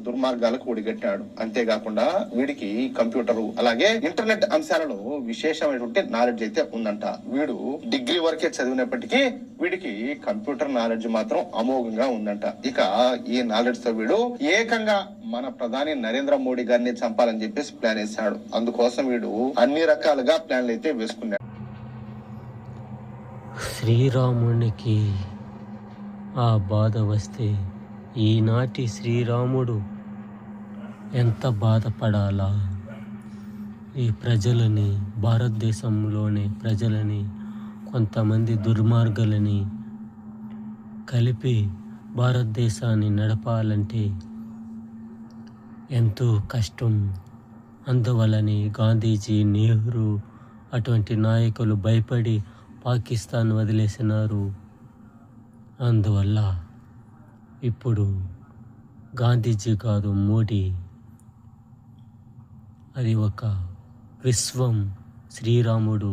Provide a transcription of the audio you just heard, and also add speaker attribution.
Speaker 1: దుర్మార్గాలకు ఒడిగట్టాడు. అంతేకాకుండా వీడికి కంప్యూటరు అలాగే ఇంటర్నెట్ అంశాలలో విశేషమైనటువంటి నాలెడ్జ్ అయితే ఉందంట. వీడు డిగ్రీ వరకే చదివినప్పటికీ వీడికి కంప్యూటర్ నాలెడ్జ్ మాత్రం అమోఘంగా ఉందంట. ఇక ఈ నాలెడ్జ్ తో వీడు ఏకంగా మన ప్రధాని నరేంద్ర మోడీ గారిని చంపాలని చెప్పేసి ప్లాన్ వేశాడు. అందుకోసం వీడు అన్ని రకాలుగా ప్లాన్లు అయితే వేసుకున్నాడు.
Speaker 2: శ్రీరామునికి ఆ బాధ వస్తే ఈనాటి శ్రీరాముడు ఎంత బాధపడాలా? ఈ ప్రజలని, భారతదేశంలోని ప్రజలని, కొంతమంది దుర్మార్గులని కలిపి భారతదేశాన్ని నడపాలంటే ఎంతో కష్టం. అందువలని గాంధీజీ, నెహ్రూ అటువంటి నాయకులు భయపడి పాకిస్తాన్ వదిలేసినారు. అందువల్ల ఇప్పుడు గాంధీజీ కాదు, మోడీ, అది ఒక విశ్వం. శ్రీరాముడు